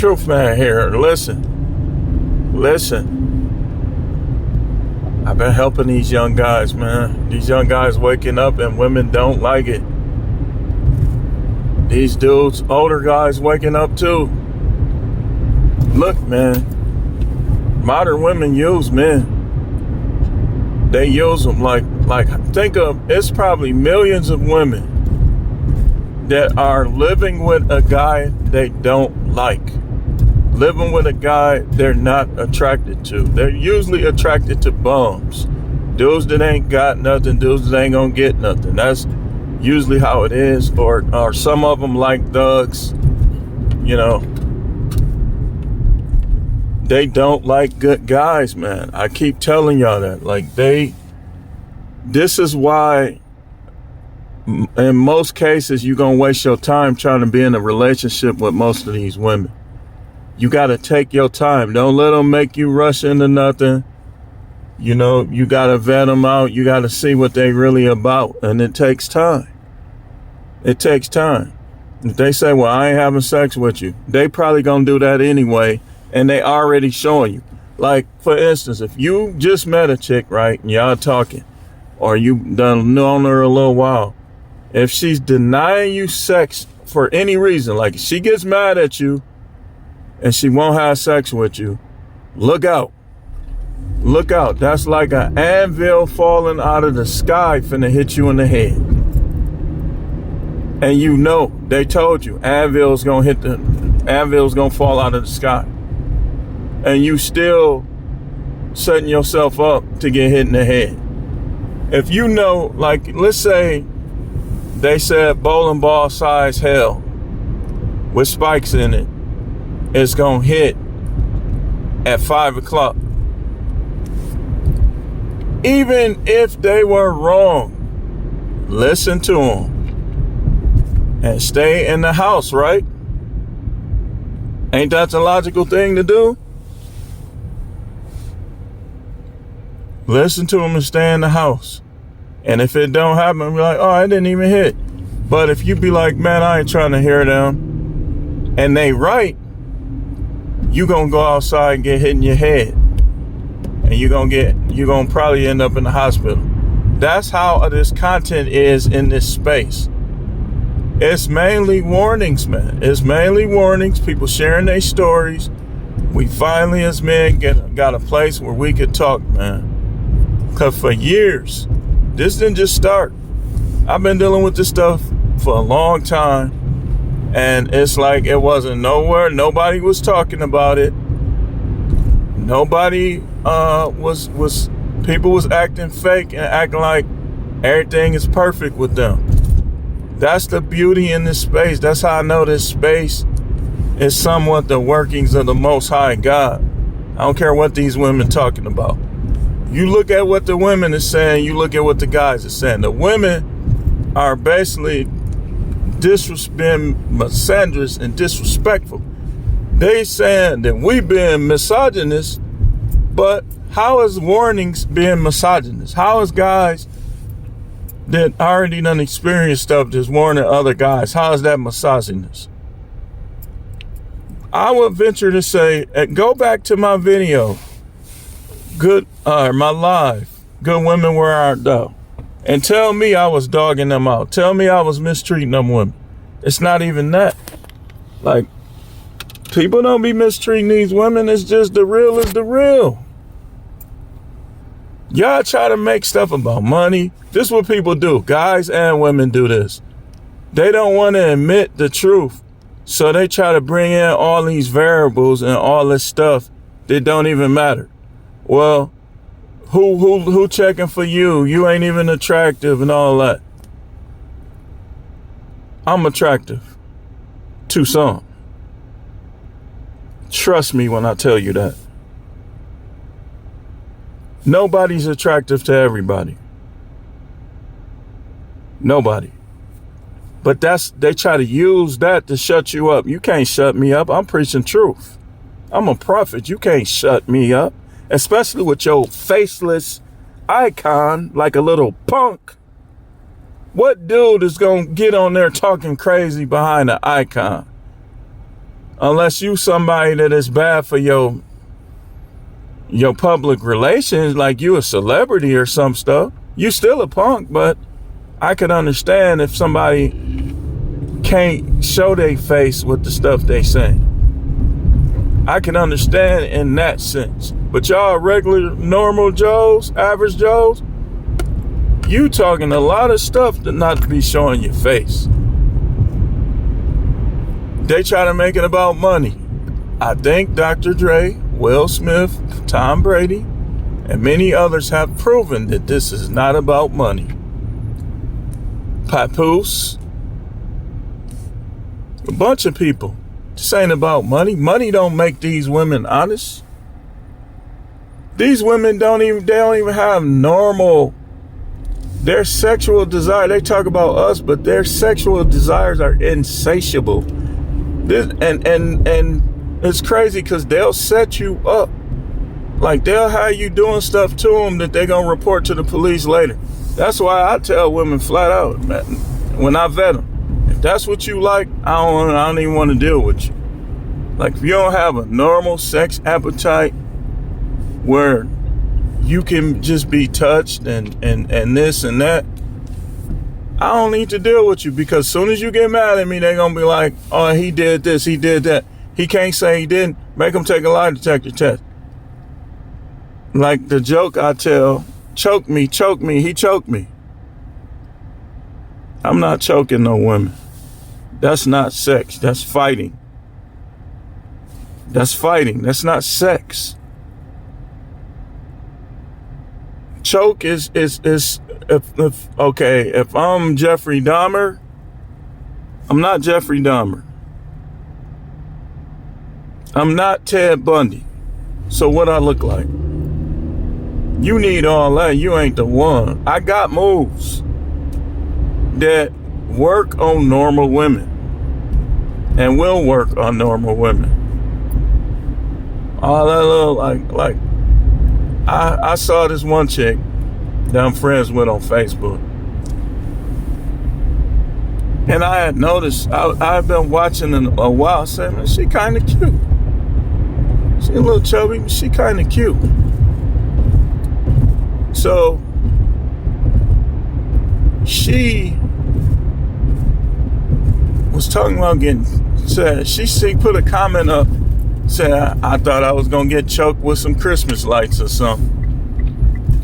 Truth man here. Listen. I've been helping these young guys, man. These young guys waking up and women don't like it. These dudes, older guys waking up too. Look, man. Modern women use men. They use them like think of, it's probably millions of women that are living with a guy they don't like. Living with a guy they're not attracted to. They're usually attracted to bums. Dudes that ain't got nothing, dudes that ain't gonna get nothing. That's usually how it is. Or some of them like thugs, you know. They don't like good guys, man. I keep telling y'all that. This is why in most cases you're gonna waste your time trying to be in a relationship with most of these women. You got to take your time. Don't let them make you rush into nothing. You know, you got to vet them out. You got to see what they really about. And it takes time. It takes time. If they say, well, I ain't having sex with you, they probably going to do that anyway. And they already showing you. Like, for instance, if you just met a chick, right, and y'all talking, or you done known her a little while, if she's denying you sex for any reason, like if she gets mad at you, and she won't have sex with you, look out. Look out. That's like an anvil falling out of the sky finna hit you in the head. And you know, they told you, anvil's gonna fall out of the sky. And you still setting yourself up to get hit in the head. If you know, like, let's say they said bowling ball size hell with spikes in it, it's gonna hit at 5 o'clock. Even if they were wrong, listen to them and stay in the house, right? Ain't that the logical thing to do? Listen to them and stay in the house. And if it don't happen, be like, oh, I didn't even hit. But if you be like, man, I ain't trying to hear them, and they right, you gonna go outside and get hit in your head, and you're gonna probably end up in the hospital. That's how this content is in this space. It's mainly warnings, man. It's mainly warnings. People sharing their stories. We finally, as men, got a place where we could talk, man. Cause for years, this didn't just start. I've been dealing with this stuff for a long time. And it's like it wasn't nowhere. Nobody was talking about it. Nobody people was acting fake and acting like everything is perfect with them. That's the beauty in this space. That's how I know this space is somewhat the workings of the Most High God. I don't care what these women talking about. You look at what the women is saying, you look at what the guys are saying. The women are basically being misandrous and disrespectful. They saying that we being misogynist, but how is warnings being misogynist? How is guys that already done experienced stuff just warning other guys? How is that misogynist? I would venture to say, go back to my video, my live, Good Women Where Art Thou? And tell me I was dogging them out. Tell me I was mistreating them women. It's not even that. Like, people don't be mistreating these women. It's just the real is the real. Y'all try to make stuff about money. This is what people do. Guys and women do this. They don't want to admit the truth. So they try to bring in all these variables and all this stuff that don't even matter. Well, who checking for you? You ain't even attractive and all that. I'm attractive to some. Trust me when I tell you that. Nobody's attractive to everybody. Nobody. But they try to use that to shut you up. You can't shut me up. I'm preaching truth. I'm a prophet. You can't shut me up. Especially with your faceless icon like a little punk. What dude is going to get on there talking crazy behind an icon? unless you somebody that is bad for your public relations, like you a celebrity or some stuff, you still a punk. But I could understand if somebody can't show their face with the stuff they say. I can understand in that sense. But y'all regular, normal Joes, average Joes, you talking a lot of stuff to not be showing your face. They try to make it about money. I think Dr. Dre, Will Smith, Tom Brady, and many others have proven that this is not about money. Papoose, a bunch of people. This ain't about money. Money don't make these women honest. These women don't even have normal, their sexual desire. They talk about us, but their sexual desires are insatiable. And it's crazy because they'll set you up. Like they'll have you doing stuff to them that they're going to report to the police later. That's why I tell women flat out, man, when I vet them, if that's what you like, I don't even want to deal with you. Like if you don't have a normal sex appetite where you can just be touched and this and that, I don't need to deal with you, because as soon as you get mad at me, they're going to be like, oh, he did this, he did that. He can't say he didn't. Make him take a lie detector test. Like the joke I tell, choke me, he choked me. I'm not choking no women. That's not sex. That's fighting. That's fighting. That's not sex. Choke is if I'm Jeffrey Dahmer, I'm not Jeffrey Dahmer. I'm not Ted Bundy. So what I look like? You need all that. You ain't the one. I got moves that work on normal women and will work on normal women. All that little like I saw this one chick that I'm friends with on Facebook, and I had noticed, I've been watching in a while. I said, man, she kind of cute. She a little chubby, but she kind of cute. So she was talking about she put a comment up, said, I thought I was going to get choked with some Christmas lights or something.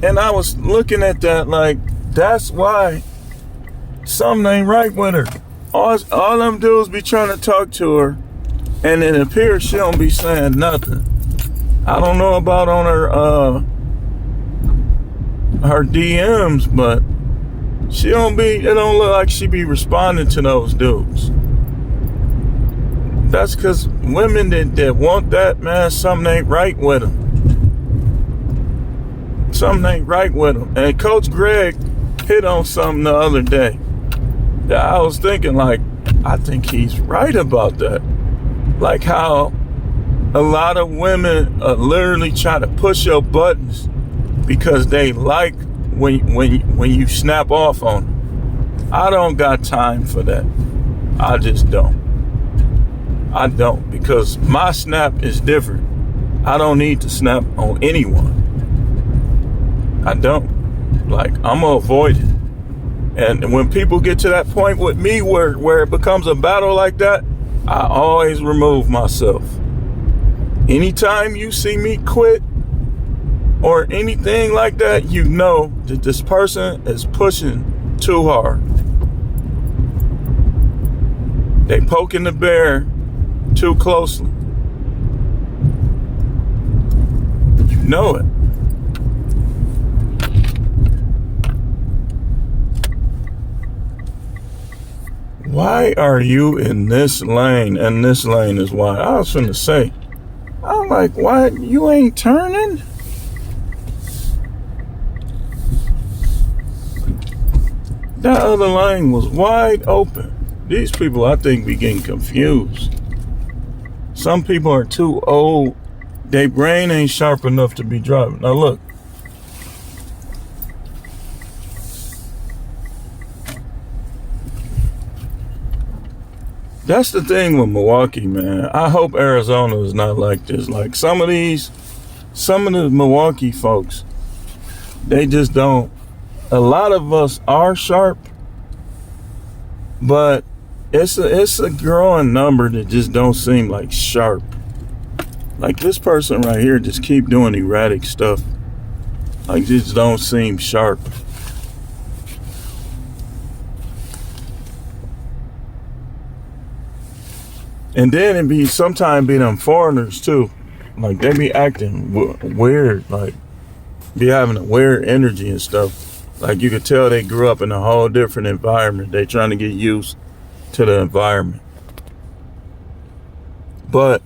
And I was looking at that like, that's why something ain't right with her. All them dudes be trying to talk to her, and it appears she don't be saying nothing. I don't know about on her DMs, but it don't look like she be responding to those dudes. That's because women that want that, man, something ain't right with them. Something ain't right with them. And Coach Greg hit on something the other day that I was thinking, like, I think he's right about that. Like how a lot of women literally try to push your buttons because they like when you snap off on them. I don't got time for that. I just don't. I don't, because my snap is different. I don't need to snap on anyone. I don't. Like, I'm gonna avoid it. And when people get to that point with me where it becomes a battle like that, I always remove myself. Anytime you see me quit or anything like that, you know that this person is pushing too hard. They poking the bear too closely. You know it. Why are you in this lane? And this lane is why. I was finna say, I'm like, why you ain't turning? That other lane was wide open. These people, I think, be getting confused. Some people are too old. Their brain ain't sharp enough to be driving. Now look. That's the thing with Milwaukee, man. I hope Arizona is not like this. Like some of the Milwaukee folks, they just don't. A lot of us are sharp, but it's a growing number that just don't seem like sharp. Like this person right here just keep doing erratic stuff. Like just don't seem sharp. And then it be sometimes be them foreigners too. Like they be acting weird, like be having a weird energy and stuff. Like you could tell they grew up in a whole different environment. They trying to get used to the environment. But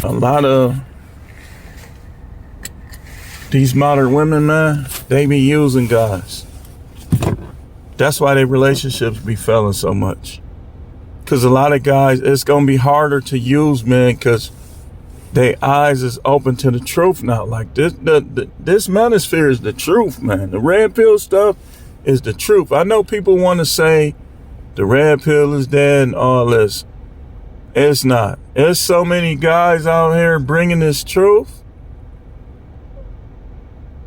a lot of these modern women, man, they be using guys. That's why their relationships be failing so much. Because a lot of guys, it's going to be harder to use men because their eyes is open to the truth now. Like this manosphere is the truth, man. The red pill stuff is the truth. I know people want to say the red pill is dead and all this. It's not. There's so many guys out here bringing this truth.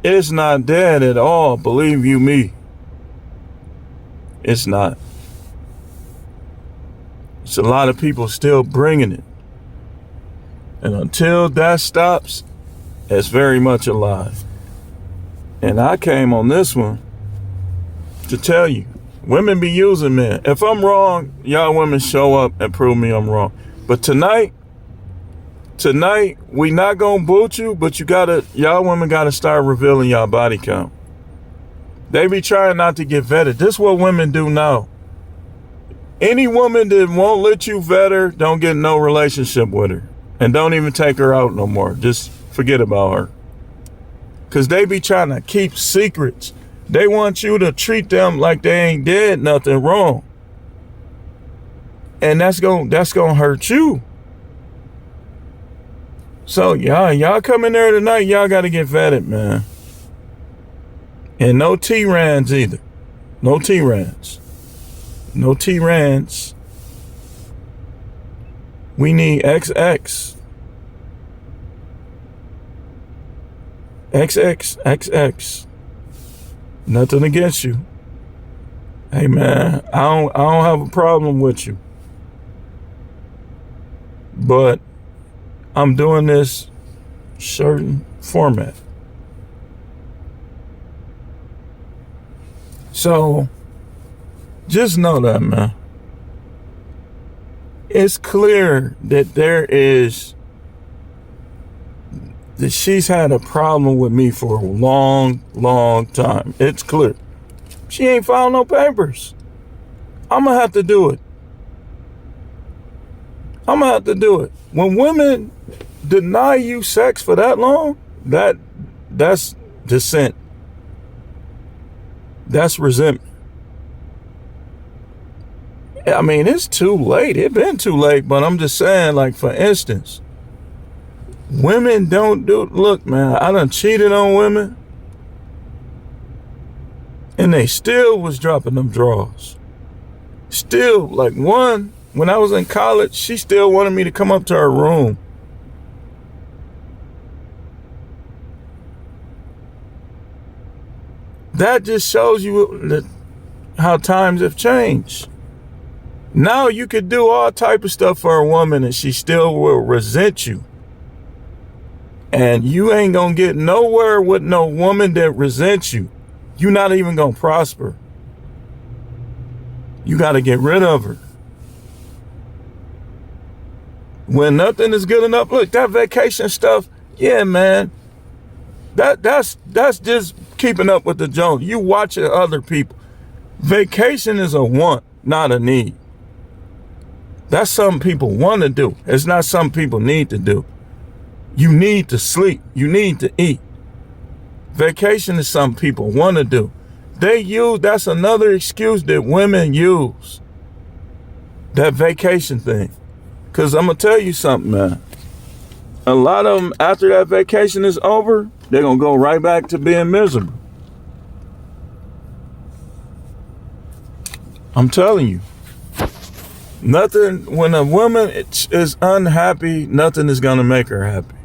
It's not dead at all, believe you me. It's not. It's a lot of people still bringing it. And until that stops, it's very much alive. And I came on this one to tell you, women be using men. If I'm wrong, y'all women show up and prove me I'm wrong. But tonight, we not gonna boot you, but y'all women gotta start revealing y'all body count. They be trying not to get vetted. This is what women do now. Any woman that won't let you vet her, don't get no relationship with her. And don't even take her out no more. Just forget about her. Because they be trying to keep secrets. They want you to treat them like they ain't did nothing wrong. And that's gonna hurt you. So y'all come in there tonight, y'all gotta get vetted, man. And no T-Rans either. No T-Rans. No T-Rans. We need XX. XX. Nothing against you. Hey man, I don't have a problem with you. But I'm doing this certain format. So just know that, man. It's clear that she's had a problem with me for a long time. It's clear. She ain't filed no papers. I'm gonna have to do it. When women deny you sex for that long, that's dissent. That's resentment. I mean, it's too late. It's been too late, but I'm just saying, like, for instance, women don't look, man, I done cheated on women and they still was dropping them draws. Still, like one, when I was in college, she still wanted me to come up to her room. That just shows you how times have changed. Now you could do all type of stuff for a woman and she still will resent you. And you ain't gonna get nowhere with no woman that resents you. You're not even gonna prosper. You gotta get rid of her. When nothing is good enough, look, that vacation stuff, yeah, man. That's just keeping up with the Jones. You watching other people. Vacation is a want, not a need. That's something people want to do. It's not something people need to do. You need to sleep. You need to eat. Vacation is something people want to do. That's another excuse that women use. That vacation thing. Because I'm going to tell you something, man. A lot of them, after that vacation is over, they're going to go right back to being miserable. I'm telling you. Nothing, when a woman is unhappy, nothing is going to make her happy.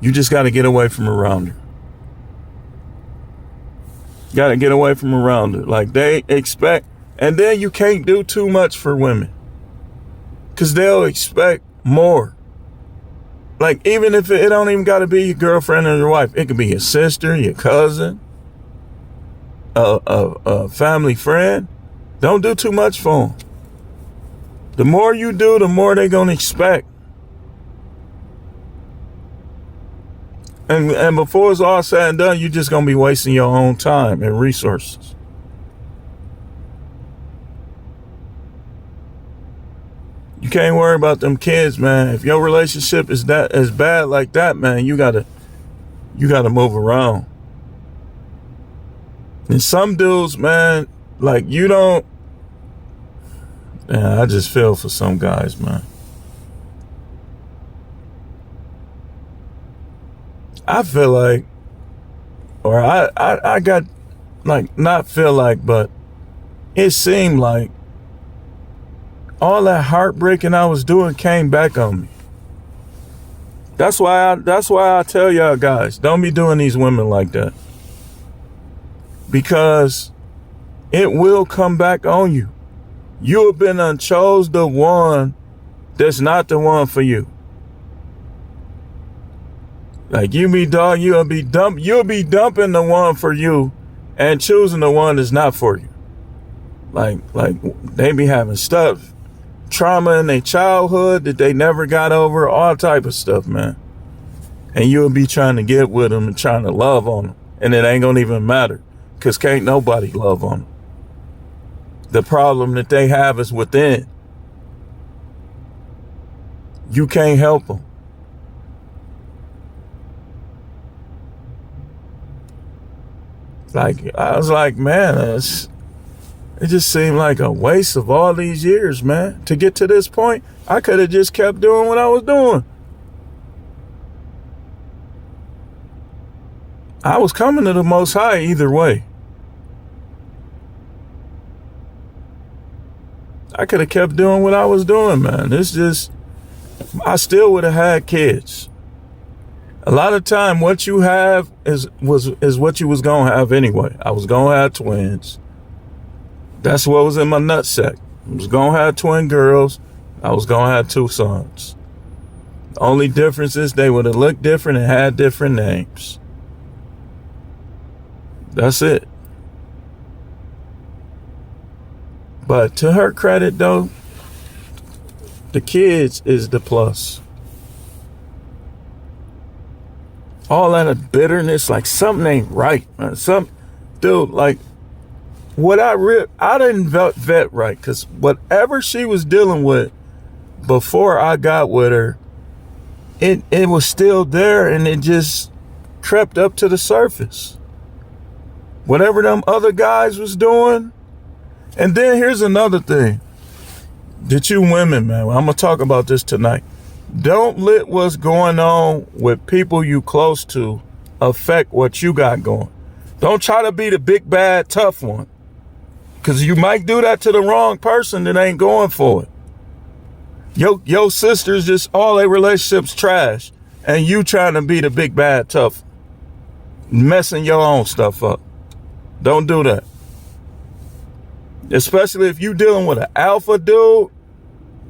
You just got to get away from around her. Got to get away from around her. Like they expect, and then you can't do too much for women. Because they'll expect more. Like even if it don't even got to be your girlfriend or your wife. It could be your sister, your cousin, a family friend. Don't do too much for them. The more you do, the more they're going to expect. And before it's all said and done, you're just going to be wasting your own time and resources. You can't worry about them kids, man. If your relationship is that as bad like that, man, you gotta move around. And some dudes, man, like you don't. Yeah, I just feel for some guys, man. I feel like, or I got, like, not feel like, but it seemed like all that heartbreaking I was doing came back on me. That's why I tell y'all guys, don't be doing these women like that. Because it will come back on you. You have been unchose the one that's not the one for you. Like you'll be dumping the one for you and choosing the one that's not for you. Like they be having stuff, trauma in their childhood that they never got over, all type of stuff, man. And you'll be trying to get with them and trying to love on them. And it ain't gonna even matter because can't nobody love on them. The problem that they have is within. You can't help them. Like, I was like, man, it just seemed like a waste of all these years, man. To get to this point, I could have just kept doing what I was doing. I was coming to the Most High either way. I could have kept doing what I was doing, man. It's just, I still would have had kids. A lot of time, what you have is what you was gonna have anyway. I was gonna have twins. That's what was in my nutsack. I was gonna have twin girls. I was gonna have 2 sons. The only difference is they would have looked different and had different names. That's it. But to her credit, though, the kids is the plus. All that bitterness, like something ain't right, man. Dude, like what I didn't vet right, because whatever she was dealing with before I got with her, it was still there and it just crept up to the surface. Whatever them other guys was doing. And then here's another thing that you women, man, I'm gonna talk about this tonight. Don't let what's going on with people you close to affect what you got going. Don't try to be the big, bad, tough one. Because you might do that to the wrong person that ain't going for it. Your sisters just, all their relationships trash. And you trying to be the big, bad, tough. Messing your own stuff up. Don't do that. Especially if you dealing with an alpha dude.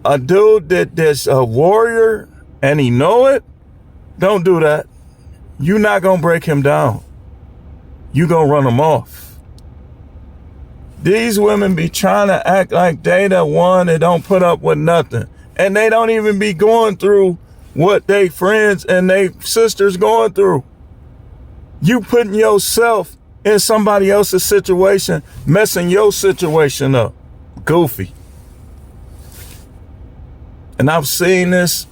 A dude that's a warrior and he know it, don't do that. You're not going to break him down. You going to run him off. These women be trying to act like they the one that don't put up with nothing. And they don't even be going through what they friends and they sisters going through. You putting yourself in somebody else's situation, messing your situation up. Goofy. And I've seen this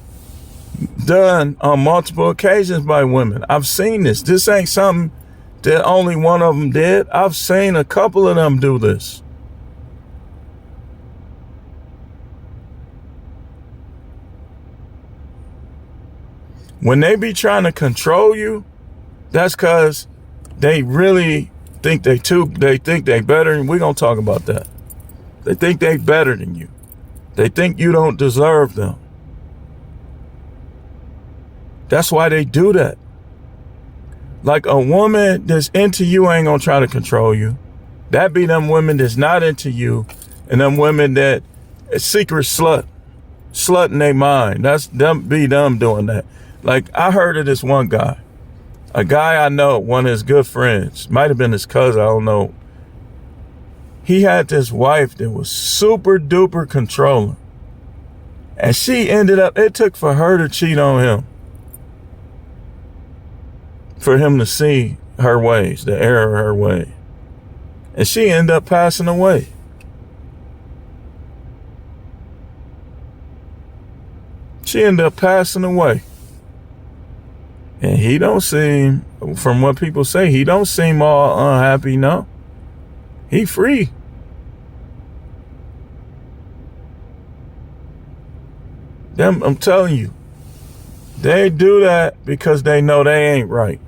done on multiple occasions by women. I've seen this. This ain't something that only one of them did. I've seen a couple of them do this. When they be trying to control you, that's because they really think they better, and we're gonna talk about that. They think they better than you. They think you don't deserve them. That's why they do that. Like, a woman that's into you ain't gonna try to control you. That be them women that's not into you, and them women that secret slut in their mind. That's them doing that. Like, I heard of this one guy, a guy I know, one of his good friends, might have been his cousin, I don't know. He had this wife that was super duper controlling. And she ended up, it took for her to cheat on him, for him to see her ways, the error of her way. And she ended up passing away. She ended up passing away. And he don't seem, from what people say, he don't seem all unhappy, no. He free. Them, I'm telling you, they do that because they know they ain't right.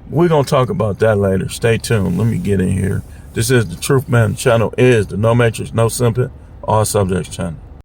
We're going to talk about that later. Stay tuned. Let me get in here. This is the Truth Man channel, is the No Matrix, No Simping, All Subjects channel.